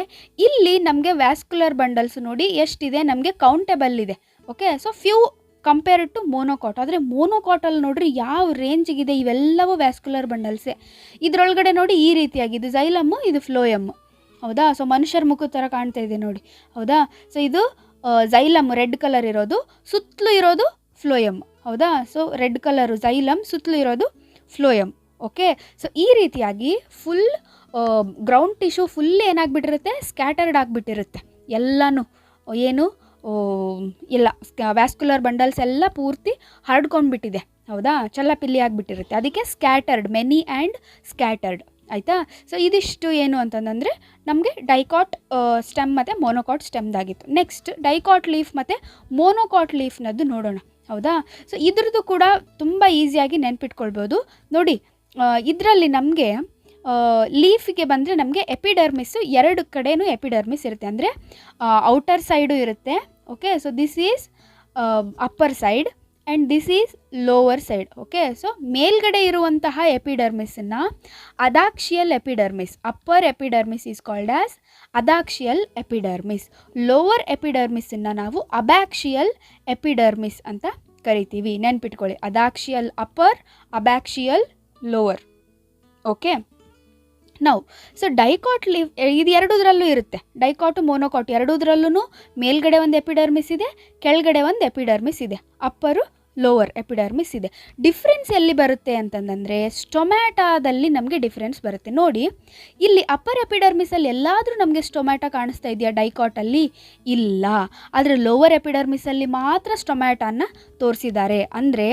ಇಲ್ಲಿ ನಮಗೆ ವ್ಯಾಸ್ಕ್ಯುಲರ್ ಬಂಡಲ್ಸ್ ನೋಡಿ ಎಷ್ಟಿದೆ, ನಮಗೆ ಕೌಂಟೇಬಲ್ ಇದೆ. Okay, so few compared to monocot. ಆದರೆ ಮೋನೋಕಾಟಲ್ಲಿ ನೋಡ್ರಿ ಯಾವ ರೇಂಜಿಗಿದೆ, ಇವೆಲ್ಲವೂ ವ್ಯಾಸ್ಕ್ಯುಲರ್ ಬಂಡಲ್ಸೇ. ಇದರೊಳಗಡೆ ನೋಡಿ ಈ ರೀತಿಯಾಗಿದೆ, ಝೈಲಮ್ಮು, ಇದು ಫ್ಲೋಯಮ್ಮು. ಹೌದಾ, ಸೊ ಮನುಷ್ಯರ ಮುಖದ ಥರ ಕಾಣ್ತಾ ಇದೆ ನೋಡಿ. ಹೌದಾ, ಸೊ ಇದು ಝೈಲಮ್ ರೆಡ್ ಕಲರ್ ಇರೋದು, ಸುತ್ತಲೂ ಇರೋದು ಫ್ಲೋಯಮ್. ಹೌದಾ, ಸೊ ರೆಡ್ ಕಲರು ಝೈಲಮ್, ಸುತ್ತಲೂ ಇರೋದು ಫ್ಲೋಯಮ್. ಓಕೆ, ಸೊ ಈ ರೀತಿಯಾಗಿ ಫುಲ್ ಗ್ರೌಂಡ್ ಟಿಶ್ಯೂ ಫುಲ್ ಏನಾಗ್ಬಿಟ್ಟಿರುತ್ತೆ, ಸ್ಕ್ಯಾಟರ್ಡ್ ಆಗಿಬಿಟ್ಟಿರುತ್ತೆ ಎಲ್ಲನೂ. ಏನು ಇಲ್ಲ, ವ್ಯಾಸ್ಕ್ಯುಲರ್ ಬಂಡಲ್ಸ್ ಎಲ್ಲ ಪೂರ್ತಿ ಹರಡ್ಕೊಂಡ್ಬಿಟ್ಟಿದೆ. ಹೌದಾ, ಚಲ್ಲಪಿಲ್ಲಿ ಆಗಿಬಿಟ್ಟಿರುತ್ತೆ, ಅದಕ್ಕೆ ಸ್ಕ್ಯಾಟರ್ಡ್, ಮೆನಿ ಆ್ಯಂಡ್ ಸ್ಕ್ಯಾಟರ್ಡ್. ಆಯಿತಾ, ಸೊ ಇದಿಷ್ಟು ಏನು ಅಂತಂದರೆ ನಮಗೆ ಡೈಕಾಟ್ ಸ್ಟೆಮ್ ಮತ್ತು ಮೋನೋಕಾಟ್ ಸ್ಟೆಮ್ದಾಗಿತ್ತು. ನೆಕ್ಸ್ಟ್ ಡೈಕಾಟ್ ಲೀಫ್ ಮತ್ತು ಮೋನೋಕಾಟ್ ಲೀಫ್ನದ್ದು ನೋಡೋಣ. ಹೌದಾ, ಸೊ ಇದ್ರದ್ದು ಕೂಡ ತುಂಬ ಈಸಿಯಾಗಿ ನೆನ್ಪಿಟ್ಕೊಳ್ಬೋದು ನೋಡಿ. ಇದರಲ್ಲಿ ನಮಗೆ ಲೀಫಿಗೆ ಬಂದರೆ ನಮಗೆ ಎಪಿಡರ್ಮಿಸ್ಸು ಎರಡು ಕಡೆಯೂ ಎಪಿಡರ್ಮಿಸ್ ಇರುತ್ತೆ. ಅಂದರೆ ಔಟರ್ ಸೈಡು ಇರುತ್ತೆ. Okay, so this is upper side and this is lower side. Okay, so ಮೇಲ್ಗಡೆ ಇರುವಂತಹ ಎಪಿಡರ್ಮಿಸನ್ನು adaxial epidermis, upper epidermis is called as adaxial epidermis. Lower ಎಪಿಡರ್ಮಿಸನ್ನು ನಾವು ಅಬ್ಯಾಕ್ಷಿಯಲ್ ಎಪಿಡರ್ಮಿಸ್ ಅಂತ ಕರಿತೀವಿ. ನೆನ್ಪಿಟ್ಕೊಳ್ಳಿ, adaxial upper, abaxial lower. Okay, ನಾವು ಸೊ ಡೈಕಾಟ್ ಲೀಫ್ ಇದು ಎರಡೂದ್ರಲ್ಲೂ ಇರುತ್ತೆ. ಡೈಕಾಟು ಮೋನೋಕಾಟ್ ಎರಡೂದ್ರಲ್ಲೂ ಮೇಲ್ಗಡೆ ಒಂದು ಎಪಿಡರ್ಮಿಸ್ ಇದೆ, ಕೆಳಗಡೆ ಒಂದು ಎಪಿಡರ್ಮಿಸ್ ಇದೆ, ಅಪ್ಪರು ಲೋವರ್ ಎಪಿಡರ್ಮಿಸ್ ಇದೆ. ಡಿಫ್ರೆನ್ಸ್ ಎಲ್ಲಿ ಬರುತ್ತೆ ಅಂತಂದರೆ ಸ್ಟೊಮ್ಯಾಟಾದಲ್ಲಿ ನಮಗೆ ಡಿಫ್ರೆನ್ಸ್ ಬರುತ್ತೆ. ನೋಡಿ, ಇಲ್ಲಿ ಅಪ್ಪರ್ ಎಪಿಡರ್ಮಿಸಲ್ಲಿ ಎಲ್ಲಾದರೂ ನಮಗೆ ಸ್ಟೊಮ್ಯಾಟಾ ಕಾಣಿಸ್ತಾ ಇದೆಯಾ ಡೈಕಾಟಲ್ಲಿ? ಇಲ್ಲ. ಆದರೆ ಲೋವರ್ ಎಪಿಡರ್ಮಿಸಲ್ಲಿ ಮಾತ್ರ ಸ್ಟೊಮ್ಯಾಟಾನ ತೋರಿಸಿದ್ದಾರೆ. ಅಂದರೆ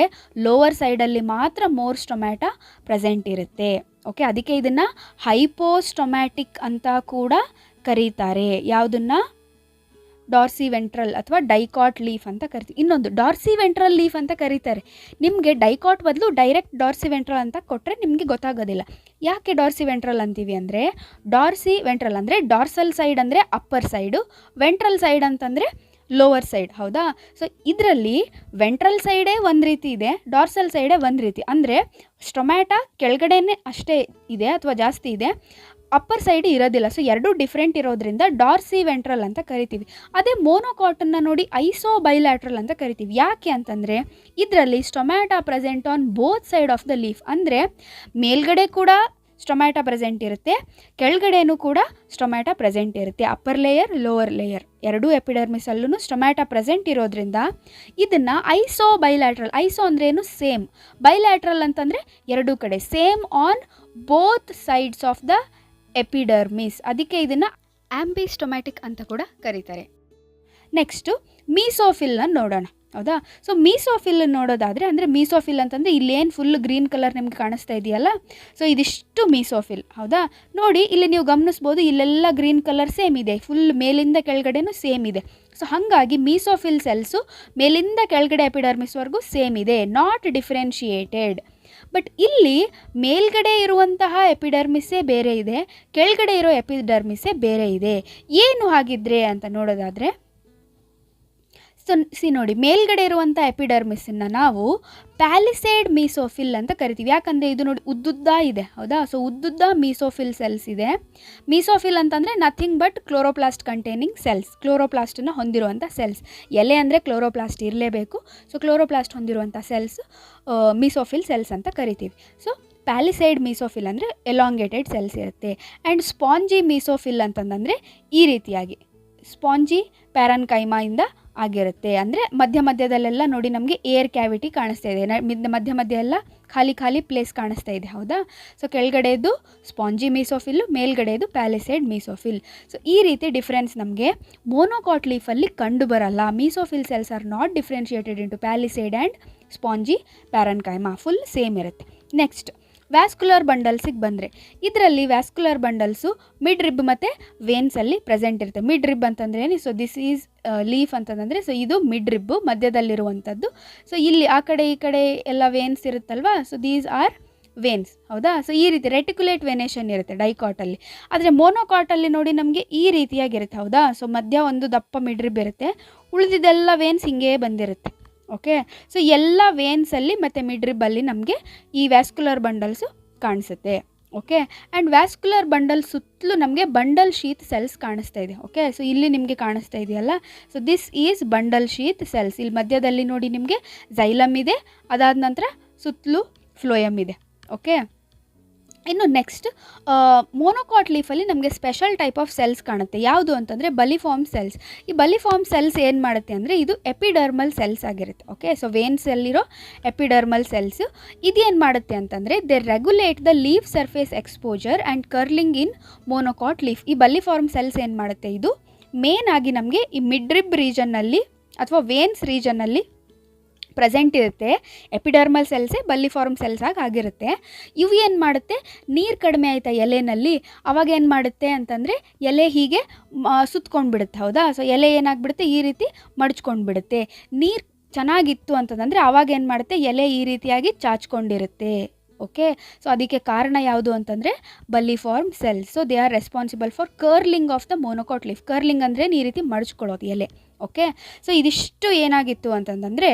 ಲೋವರ್ ಸೈಡಲ್ಲಿ ಮಾತ್ರ ಮೋರ್ ಸ್ಟೊಮ್ಯಾಟಾ ಪ್ರೆಸೆಂಟ್ ಇರುತ್ತೆ. ಓಕೆ, ಅದಕ್ಕೆ ಇದನ್ನು ಹೈಪೋಸ್ಟೊಮ್ಯಾಟಿಕ್ ಅಂತ ಕೂಡ ಕರೀತಾರೆ. ಯಾವುದನ್ನು? ಡಾರ್ಸಿ ವೆಂಟ್ರಲ್ ಅಥವಾ ಡೈಕಾಟ್ ಲೀಫ್ ಅಂತ ಕರಿತೀವಿ. ಇನ್ನೊಂದು ಡಾರ್ಸಿ ವೆಂಟ್ರಲ್ ಲೀಫ್ ಅಂತ ಕರೀತಾರೆ. ನಿಮಗೆ ಡೈಕಾಟ್ ಬದಲು ಡೈರೆಕ್ಟ್ ಡಾರ್ಸಿ ವೆಂಟ್ರಲ್ ಅಂತ ಕೊಟ್ಟರೆ ನಿಮಗೆ ಗೊತ್ತಾಗೋದಿಲ್ಲ. ಯಾಕೆ ಡಾರ್ಸಿ ವೆಂಟ್ರಲ್ ಅಂತೀವಿ ಅಂದರೆ, ಡಾರ್ಸಿ ವೆಂಟ್ರಲ್ ಅಂದರೆ ಡಾರ್ಸಲ್ ಸೈಡ್ ಅಂದರೆ ಅಪ್ಪರ್ ಸೈಡು, ವೆಂಟ್ರಲ್ ಸೈಡ್ ಅಂತಂದರೆ ಲೋವರ್ ಸೈಡ್. ಹೌದಾ, ಸೊ ಇದರಲ್ಲಿ ವೆಂಟ್ರಲ್ ಸೈಡೇ ಒಂದು ರೀತಿ ಇದೆ, ಡಾರ್ಸಲ್ ಸೈಡೇ ಒಂದು ರೀತಿ. ಅಂದರೆ ಸ್ಟೊಮ್ಯಾಟಾ ಕೆಳಗಡೆನೇ ಅಷ್ಟೇ ಇದೆ ಅಥವಾ ಜಾಸ್ತಿ ಇದೆ, ಅಪ್ಪರ್ ಸೈಡ್ ಇರೋದಿಲ್ಲ. ಸೊ ಎರಡೂ ಡಿಫ್ರೆಂಟ್ ಇರೋದ್ರಿಂದ ಡಾರ್ಸಿ ವೆಂಟ್ರಲ್ ಅಂತ ಕರಿತೀವಿ. ಅದೇ ಮೋನೋಕಾಟನ್ನು ನೋಡಿ ಐಸೋ ಬೈಲ್ಯಾಟ್ರಲ್ ಅಂತ ಕರಿತೀವಿ. ಯಾಕೆ ಅಂತಂದರೆ ಇದರಲ್ಲಿ stomata present on both side of the leaf. ಅಂದರೆ ಮೇಲ್ಗಡೆ ಕೂಡ ಸ್ಟೊಮ್ಯಾಟಾ ಪ್ರೆಸೆಂಟ್ ಇರುತ್ತೆ, ಕೆಳಗಡೆನೂ ಕೂಡ ಸ್ಟೊಮ್ಯಾಟಾ ಪ್ರೆಸೆಂಟ್ ಇರುತ್ತೆ. ಅಪ್ಪರ್ ಲೇಯರ್, ಲೋವರ್ ಲೇಯರ್ ಎರಡೂ ಎಪಿಡರ್ಮಿಸಲ್ಲೂ ಸ್ಟೊಮ್ಯಾಟಾ ಪ್ರೆಸೆಂಟ್ ಇರೋದ್ರಿಂದ ಇದನ್ನು ಐಸೋ ಬೈಲ್ಯಾಟ್ರಲ್. ಐಸೋ ಅಂದರೆ ಏನು? ಸೇಮ್. ಬೈಲ್ಯಾಟ್ರಲ್ ಅಂತಂದರೆ ಎರಡೂ ಕಡೆ same on both sides of the epidermis. ಅದಕ್ಕೆ ಇದನ್ನು ಆಂಬಿಸ್ಟೊಮ್ಯಾಟಿಕ್ ಅಂತ ಕೂಡ ಕರೀತಾರೆ. ನೆಕ್ಸ್ಟು ಮೀಸೋಫಿಲ್ನ ನೋಡೋಣ. ಹೌದಾ? ಸೊ ಮೀಸೋಫಿಲ್ ನೋಡೋದಾದರೆ, ಅಂದರೆ ಮೀಸೋಫಿಲ್ ಅಂತಂದರೆ ಇಲ್ಲೇನು ಫುಲ್ ಗ್ರೀನ್ ಕಲರ್ ನಿಮ್ಗೆ ಕಾಣಿಸ್ತಾ ಇದೆಯಲ್ಲ, ಸೊ ಇದಿಷ್ಟು ಮೀಸೋಫಿಲ್. ಹೌದಾ? ನೋಡಿ ಇಲ್ಲಿ ನೀವು ಗಮನಿಸ್ಬೋದು, ಇಲ್ಲೆಲ್ಲ ಗ್ರೀನ್ ಕಲರ್ ಸೇಮ್ ಇದೆ, ಫುಲ್ ಮೇಲಿಂದ ಕೆಳಗಡೆನೂ ಸೇಮ್ ಇದೆ. ಸೊ ಹಾಗಾಗಿ ಮೀಸೋಫಿಲ್ ಸೆಲ್ಸು ಮೇಲಿಂದ ಕೆಳಗಡೆ ಎಪಿಡರ್ಮಿಸ್ವರೆಗೂ ಸೇಮ್ ಇದೆ, ನಾಟ್ ಡಿಫ್ರೆನ್ಷಿಯೇಟೆಡ್. ಬಟ್ ಇಲ್ಲಿ ಮೇಲ್ಗಡೆ ಇರುವಂತಹ ಎಪಿಡರ್ಮಿಸ್ಸೇ ಬೇರೆ ಇದೆ, ಕೆಳಗಡೆ ಇರೋ ಎಪಿಡರ್ಮಿಸ್ಸೇ ಬೇರೆ ಇದೆ. ಏನು ಹಾಗಿದ್ರೆ ಅಂತ ನೋಡೋದಾದರೆ, ಸೊ ನೋಡಿ, ಮೇಲ್ಗಡೆ ಇರುವಂಥ ಎಪಿಡರ್ಮಿಸನ್ನು ನಾವು ಪ್ಯಾಲಿಸೇಡ್ ಮೀಸೋಫಿಲ್ ಅಂತ ಕರಿತೀವಿ. ಯಾಕಂದರೆ ಇದು ನೋಡಿ ಉದ್ದುದ್ದ ಇದೆ. ಹೌದಾ? ಸೊ ಉದ್ದುದ್ದ ಮೀಸೋಫಿಲ್ ಸೆಲ್ಸ್ ಇದೆ. ಮೀಸೋಫಿಲ್ ಅಂತಂದರೆ nothing but chloroplast containing cells, ಕ್ಲೋರೋಪ್ಲಾಸ್ಟನ್ನು ಹೊಂದಿರುವಂಥ ಸೆಲ್ಸ್. ಎಲೆ ಅಂದರೆ ಕ್ಲೋರೋಪ್ಲಾಸ್ಟ್ ಇರಲೇಬೇಕು. ಸೊ ಕ್ಲೋರೋಪ್ಲಾಸ್ಟ್ ಹೊಂದಿರುವಂಥ ಸೆಲ್ಸ್ ಮೀಸೋಫಿಲ್ ಸೆಲ್ಸ್ ಅಂತ ಕರಿತೀವಿ. ಸೊ ಪ್ಯಾಲಿಸೈಡ್ ಮೀಸೋಫಿಲ್ ಅಂದರೆ ಎಲಾಂಗೇಟೆಡ್ ಸೆಲ್ಸ್ ಇರುತ್ತೆ. ಆ್ಯಂಡ್ ಸ್ಪಾಂಜಿ ಮೀಸೋಫಿಲ್ ಅಂತಂದರೆ ಈ ರೀತಿಯಾಗಿ ಸ್ಪಾಂಜಿ ಪ್ಯಾರನ್ಕೈಮಾಯಿಂದ ಆಗಿರುತ್ತೆ. ಅಂದರೆ ಮಧ್ಯದಲ್ಲೆಲ್ಲ ನೋಡಿ ನಮಗೆ ಏರ್ ಕ್ಯಾವಿಟಿ ಕಾಣಿಸ್ತಾ ಇದೆ, ಮಧ್ಯ ಎಲ್ಲ ಖಾಲಿ ಪ್ಲೇಸ್ ಕಾಣಿಸ್ತಾ ಇದೆ. ಹೌದಾ? ಸೊ ಕೆಳಗಡೆದು ಸ್ಪಾಂಜಿ ಮೀಸೋಫಿಲ್ಲು, ಮೇಲ್ಗಡೆದು ಪ್ಯಾಲಿಸೈಡ್ ಮೀಸೋಫಿಲ್. ಸೊ ಈ ರೀತಿ ಡಿಫ್ರೆನ್ಸ್ ನಮಗೆ ಮೋನೋಕಾಟ್ ಲೀಫಲ್ಲಿ ಕಂಡು ಬರಲ್ಲ. Mesophyll cells are not differentiated into palisade and spongy parenchyma, full same ಇರುತ್ತೆ. ನೆಕ್ಸ್ಟ್ ವ್ಯಾಸ್ಕ್ಯುಲರ್ ಬಂಡಲ್ಸಿಗೆ ಬಂದರೆ, ಇದರಲ್ಲಿ ವ್ಯಾಸ್ಕ್ಯುಲರ್ ಬಂಡಲ್ಸು ಮಿಡ್ ರಿಬ್ ಮತ್ತು ವೇನ್ಸಲ್ಲಿ ಪ್ರೆಸೆಂಟ್ ಇರುತ್ತೆ. ಮಿಡ್ ರಿಬ್ ಅಂತಂದ್ರೆ ಏನು? ಸೊ ದಿಸ್ ಈಸ್ ಲೀಫ್ ಅಂತಂದರೆ, ಸೊ ಇದು ಮಿಡ್ ರಿಬ್ಬು ಮಧ್ಯದಲ್ಲಿರುವಂಥದ್ದು. ಸೊ ಇಲ್ಲಿ ಆ ಕಡೆ ಈ ಕಡೆ ಎಲ್ಲ ವೇನ್ಸ್ ಇರುತ್ತಲ್ವಾ, ಸೊ ದೀಸ್ ಆರ್ ವೇನ್ಸ್. ಹೌದಾ? ಸೊ ಈ ರೀತಿ ರೆಟಿಕ್ಯುಲೇಟ್ ವೆನೇಷನ್ ಇರುತ್ತೆ ಡೈಕಾಟಲ್ಲಿ. ಆದರೆ ಮೋನೋಕಾಟಲ್ಲಿ ನೋಡಿ ನಮಗೆ ಈ ರೀತಿಯಾಗಿರುತ್ತೆ. ಹೌದಾ? ಸೊ ಮಧ್ಯ ಒಂದು ದಪ್ಪ ಮಿಡ್ ರಿಬ್ ಇರುತ್ತೆ, ಉಳಿದಿದ್ದೆಲ್ಲ ವೇನ್ಸ್ ಹಿಂಗೇ ಬಂದಿರುತ್ತೆ. ಓಕೆ? ಸೊ ಎಲ್ಲ ವೇನ್ಸಲ್ಲಿ ಮತ್ತು ಮಿಡ್ ರಿಬ್ಬಲ್ಲಿ ನಮಗೆ ಈ ವ್ಯಾಸ್ಕ್ಯುಲರ್ ಬಂಡಲ್ಸು ಕಾಣಿಸುತ್ತೆ. ಓಕೆ? ಆ್ಯಂಡ್ ವ್ಯಾಸ್ಕ್ಯುಲರ್ ಬಂಡಲ್ ಸುತ್ತಲೂ ನಮಗೆ ಬಂಡಲ್ ಶೀತ್ ಸೆಲ್ಸ್ ಕಾಣಿಸ್ತಾ ಇದೆ. ಓಕೆ? ಸೊ ಇಲ್ಲಿ ನಿಮಗೆ ಕಾಣಿಸ್ತಾ ಇದೆಯಲ್ಲ, so this is bundle sheath cells. ಇಲ್ಲಿ ಮಧ್ಯದಲ್ಲಿ ನೋಡಿ ನಿಮಗೆ ಝೈಲಮ್ ಇದೆ, ಅದಾದ ನಂತರ ಸುತ್ತಲೂ ಫ್ಲೋಯಮ್ ಇದೆ. ಓಕೆ? ಇನ್ನು ನೆಕ್ಸ್ಟ್ ಮೋನೋಕಾಟ್ ಲೀಫಲ್ಲಿ ನಮಗೆ ಸ್ಪೆಷಲ್ ಟೈಪ್ ಆಫ್ ಸೆಲ್ಸ್ ಕಾಣುತ್ತೆ. ಯಾವುದು ಅಂತಂದರೆ ಬಲಿಫಾರ್ಮ್ ಸೆಲ್ಸ್. ಈ ಬಲಿಫಾರ್ಮ್ ಸೆಲ್ಸ್ ಏನು ಮಾಡುತ್ತೆ ಅಂದರೆ, ಇದು ಎಪಿಡರ್ಮಲ್ ಸೆಲ್ಸ್ ಆಗಿರುತ್ತೆ. ಓಕೆ? ಸೊ ವೇನ್ಸಲ್ಲಿರೋ ಎಪಿಡರ್ಮಲ್ ಸೆಲ್ಸು ಇದೇನು ಮಾಡುತ್ತೆ ಅಂತಂದರೆ, they regulate the leaf surface exposure and curling in monocot leaf. ಈ ಬಲಿಫಾರ್ಮ್ ಸೆಲ್ಸ್ ಏನು ಮಾಡುತ್ತೆ, ಇದು ಮೇನ್ ಆಗಿ ನಮಗೆ ಈ ಮಿಡ್ ರಿಬ್ ರೀಜನ್ನಲ್ಲಿ ಅಥವಾ ವೇನ್ಸ್ ರೀಜನ್ನಲ್ಲಿ ಪ್ರೆಸೆಂಟ್ ಇರುತ್ತೆ. ಎಪಿಡರ್ಮಲ್ ಸೆಲ್ಸೇ ಬಲ್ಲಿಫಾರ್ಮ್ ಸೆಲ್ಸ್ ಆಗಿರುತ್ತೆ. ಇವು ಏನು ಮಾಡುತ್ತೆ, ನೀರು ಕಡಿಮೆ ಆಯಿತಾ ಎಲೆನಲ್ಲಿ, ಅವಾಗ ಏನು ಮಾಡುತ್ತೆ ಅಂತಂದರೆ ಎಲೆ ಹೀಗೆ ಸುತ್ಕೊಂಡ್ಬಿಡುತ್ತೆ. ಹೌದಾ? ಸೊ ಎಲೆ ಏನಾಗ್ಬಿಡುತ್ತೆ, ಈ ರೀತಿ ಮಡಚ್ಕೊಂಡ್ಬಿಡುತ್ತೆ. ನೀರು ಚೆನ್ನಾಗಿತ್ತು ಅಂತಂದರೆ ಅವಾಗ ಏನು ಮಾಡುತ್ತೆ, ಎಲೆ ಈ ರೀತಿಯಾಗಿ ಚಾಚ್ಕೊಂಡಿರುತ್ತೆ. ಓಕೆ? ಸೊ ಅದಕ್ಕೆ ಕಾರಣ ಯಾವುದು ಅಂತಂದರೆ bulliform cells. So they are responsible for curling of the monocot leaf. Curling ಅಂದರೆ ಈ ರೀತಿ ಮಡಚ್ಕೊಳ್ಳೋದು ಎಲೆ. ಓಕೆ? ಸೊ ಇದಿಷ್ಟು ಏನಾಗಿತ್ತು ಅಂತಂದರೆ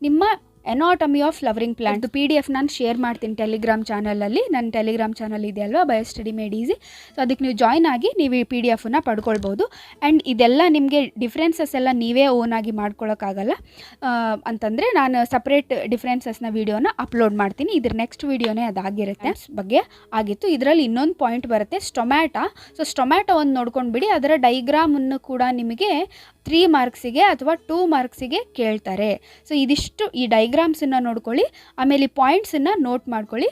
ನಿಮ್ಮ anatomy of flowering plant PDF ನಾನು ಶೇರ್ ಮಾಡ್ತೀನಿ ಟೆಲಿಗ್ರಾಮ್ ಚಾನಲಲ್ಲಿ. ನನ್ನ ಟೆಲಿಗ್ರಾಮ್ ಚಾನಲ್ ಇದೆ ಅಲ್ವಾ, ಬಯೋಸ್ಟಡಿ ಮೇಡ್ ಈಸಿ. ಸೊ ಅದಕ್ಕೆ ನೀವು ಜಾಯ್ನ್ ಆಗಿ ನೀವು ಈ PDF ಪಡ್ಕೊಳ್ಬೋದು. ಆ್ಯಂಡ್ ಇದೆಲ್ಲ ನಿಮಗೆ ಡಿಫ್ರೆನ್ಸಸ್ ಎಲ್ಲ ನೀವೇ ಓನಾಗಿ ಮಾಡ್ಕೊಳ್ಳೋಕ್ಕಾಗಲ್ಲ ಅಂತಂದರೆ ನಾನು ಸಪ್ರೇಟ್ ಡಿಫ್ರೆನ್ಸಸ್ನ ವೀಡಿಯೋನ ಅಪ್ಲೋಡ್ ಮಾಡ್ತೀನಿ. ಇದ್ರ ನೆಕ್ಸ್ಟ್ ವೀಡಿಯೋನೇ ಅದಾಗಿರುತ್ತೆ ಬಗ್ಗೆ ಆಗಿತ್ತು. ಇದರಲ್ಲಿ ಇನ್ನೊಂದು ಪಾಯಿಂಟ್ ಬರುತ್ತೆ, ಸ್ಟೊಮ್ಯಾಟೊ. ಸೊ ಸ್ಟೊಮ್ಯಾಟೊ ಒಂದು ನೋಡ್ಕೊಂಡು ಬಿಡಿ, ಅದರ ಡೈಗ್ರಾಮನ್ನು ಕೂಡ ನಿಮಗೆ 3 ಮಾರ್ಕ್ಸಿಗೆ ಅಥವಾ 2 ಮಾರ್ಕ್ಸಿಗೆ ಕೇಳ್ತಾರೆ. ಸೊ ಇದಿಷ್ಟು ಈ ಡೈಗ್ರಾಮ್ಸನ್ನು ನೋಡ್ಕೊಳ್ಳಿ, ಆಮೇಲೆ ಪಾಯಿಂಟ್ಸನ್ನು ನೋಟ್ ಮಾಡ್ಕೊಳ್ಳಿ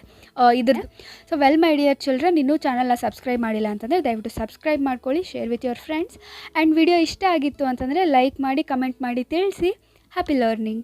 ಇದ್ರದ್ದು. ಸೊ ವೆಲ್ ಮೈ ಡಿಯರ್ ಚಿಲ್ಡ್ರನ್, ಇನ್ನೂ ಚಾನಲ್ನ ಸಬ್ಸ್ಕ್ರೈಬ್ ಮಾಡಿಲ್ಲ ಅಂತಂದರೆ ದಯವಿಟ್ಟು ಸಬ್ಸ್ಕ್ರೈಬ್ ಮಾಡ್ಕೊಳ್ಳಿ, share with your friends. And video ಇಷ್ಟ ಆಗಿತ್ತು ಅಂತಂದರೆ ಲೈಕ್ ಮಾಡಿ, ಕಮೆಂಟ್ ಮಾಡಿ ತಿಳಿಸಿ. Happy learning.